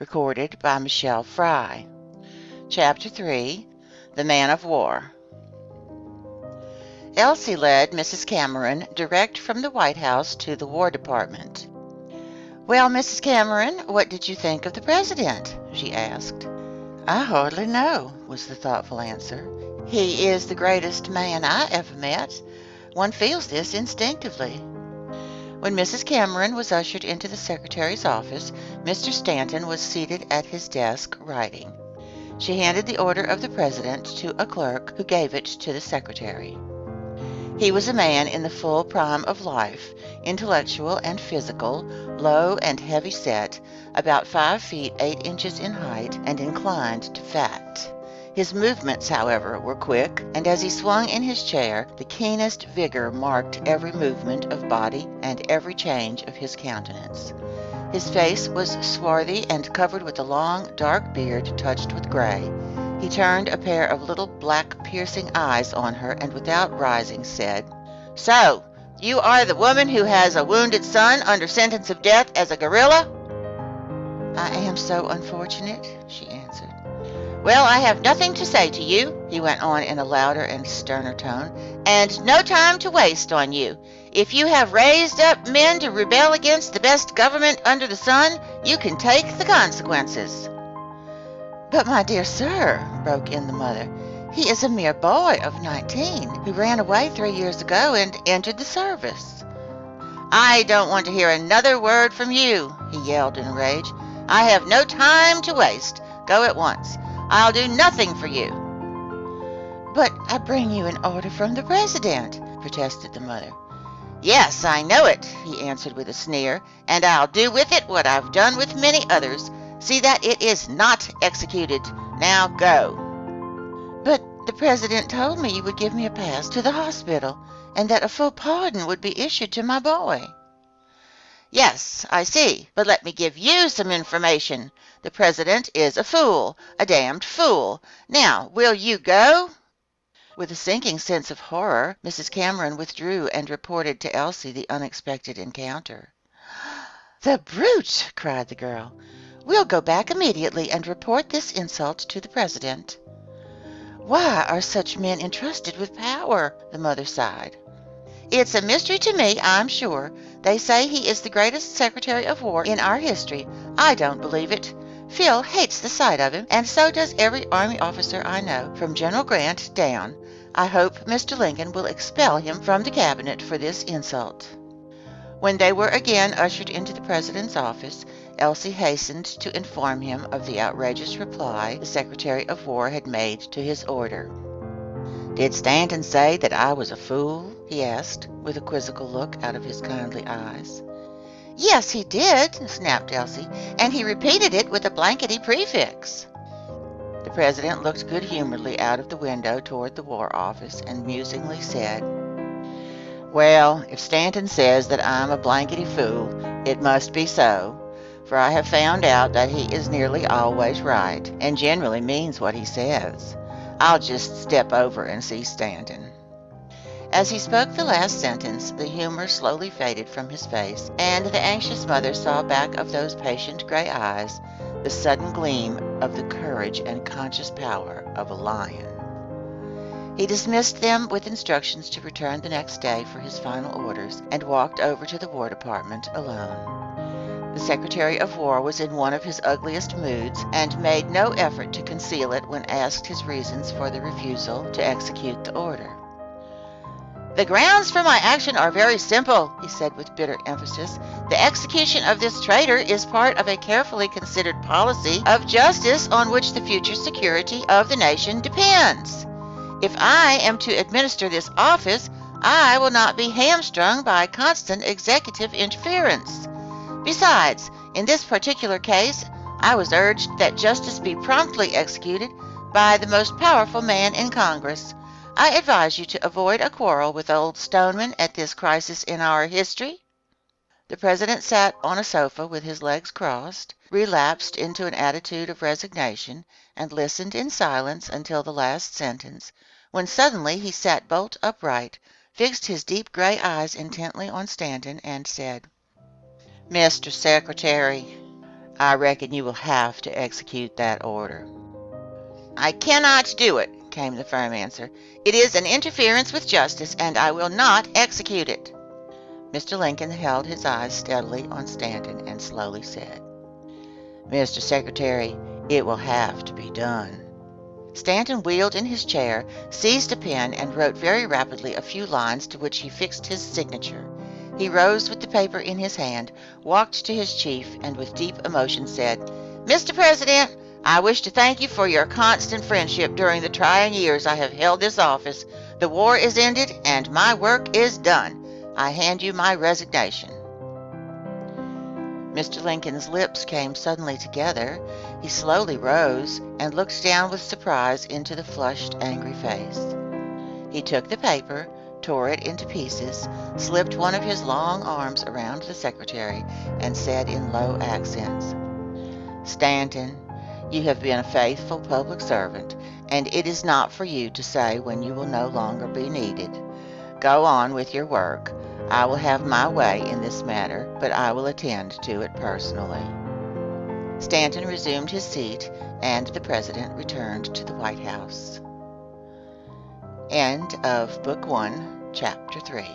recorded by Michelle Fry. Chapter 3, The Man of War. Elsie led Mrs. Cameron direct from the White House to the War Department. "Well, Mrs. Cameron, what did you think of the President?" she asked. "I hardly know," was the thoughtful answer. "He is the greatest man I ever met. One feels this instinctively." When Mrs. Cameron was ushered into the secretary's office, Mr. Stanton was seated at his desk writing. She handed the order of the President to a clerk who gave it to the secretary. He was a man in the full prime of life, intellectual and physical, low and heavy-set, about 5 feet 8 inches in height, and inclined to fat. His movements, however, were quick, and as he swung in his chair, the keenest vigor marked every movement of body and every change of his countenance. His face was swarthy and covered with a long, dark beard touched with gray. He turned a pair of little black piercing eyes on her and without rising said, "So, you are the woman who has a wounded son under sentence of death as a guerrilla?" "I am so unfortunate," she answered. "Well, I have nothing to say to you," he went on in a louder and sterner tone, "and no time to waste on you. If you have raised up men to rebel against the best government under the sun, you can take the consequences." "But, my dear sir," broke in the mother, "he is a mere boy of 19 who ran away 3 years ago and entered the service." "I don't want to hear another word from you," he yelled in a rage. "I have no time to waste. Go at once. I'll do nothing for you." "But I bring you an order from the President," protested the mother. "Yes, I know it," he answered with a sneer, "and I'll do with it what I've done with many others. See that it is not executed. Now go." "But the President told me you would give me a pass to the hospital, and that a full pardon would be issued to my boy." "Yes, I see, but let me give you some information. The President is a fool, a damned fool. Now, will you go?" With a sinking sense of horror, Mrs. Cameron withdrew and reported to Elsie the unexpected encounter. "The brute!" cried the girl. "We'll go back immediately and report this insult to the President." "Why are such men entrusted with power?" the mother sighed. "It's a mystery to me, I'm sure. They say he is the greatest Secretary of War in our history. I don't believe it. Phil hates the sight of him, and so does every Army officer I know, from General Grant down. I hope Mr. Lincoln will expel him from the Cabinet for this insult." When they were again ushered into the President's office, Elsie hastened to inform him of the outrageous reply the Secretary of War had made to his order. "Did Stanton say that I was a fool?" he asked, with a quizzical look out of his kindly eyes. "Yes, he did," snapped Elsie, "and he repeated it with a blankety prefix." The President looked good-humoredly out of the window toward the War Office and musingly said, "Well, if Stanton says that I'm a blankety fool, it must be so, for I have found out that he is nearly always right, and generally means what he says. I'll just step over and see Stanton." As he spoke the last sentence, the humor slowly faded from his face, and the anxious mother saw back of those patient gray eyes the sudden gleam of the courage and conscious power of a lion. He dismissed them with instructions to return the next day for his final orders, and walked over to the War Department alone. The Secretary of War was in one of his ugliest moods, and made no effort to conceal it when asked his reasons for the refusal to execute the order. "The grounds for my action are very simple," he said with bitter emphasis. "The execution of this traitor is part of a carefully considered policy of justice on which the future security of the nation depends. If I am to administer this office, I will not be hamstrung by constant executive interference. Besides, in this particular case, I was urged that justice be promptly executed by the most powerful man in Congress. I advise you to avoid a quarrel with old Stoneman at this crisis in our history." The President sat on a sofa with his legs crossed, relapsed into an attitude of resignation, and listened in silence until the last sentence, when suddenly he sat bolt upright, fixed his deep gray eyes intently on Stanton, and said, "Mr. Secretary, I reckon you will have to execute that order." "I cannot do it," came the firm answer. "It is an interference with justice, and I will not execute it." Mr. Lincoln held his eyes steadily on Stanton and slowly said, "Mr. Secretary, it will have to be done." Stanton wheeled in his chair, seized a pen, and wrote very rapidly a few lines to which he fixed his signature. He rose with the paper in his hand, walked to his chief, and with deep emotion said, "Mr. President, I wish to thank you for your constant friendship during the trying years I have held this office. The war is ended, and my work is done. I hand you my resignation." Mr. Lincoln's lips came suddenly together. He slowly rose and looked down with surprise into the flushed, angry face. He took the paper, tore it into pieces, slipped one of his long arms around the secretary, and said in low accents, "Stanton, you have been a faithful public servant, and it is not for you to say when you will no longer be needed. Go on with your work. I will have my way in this matter, but I will attend to it personally." Stanton resumed his seat, and the President returned to the White House. End of Book 1, Chapter 3.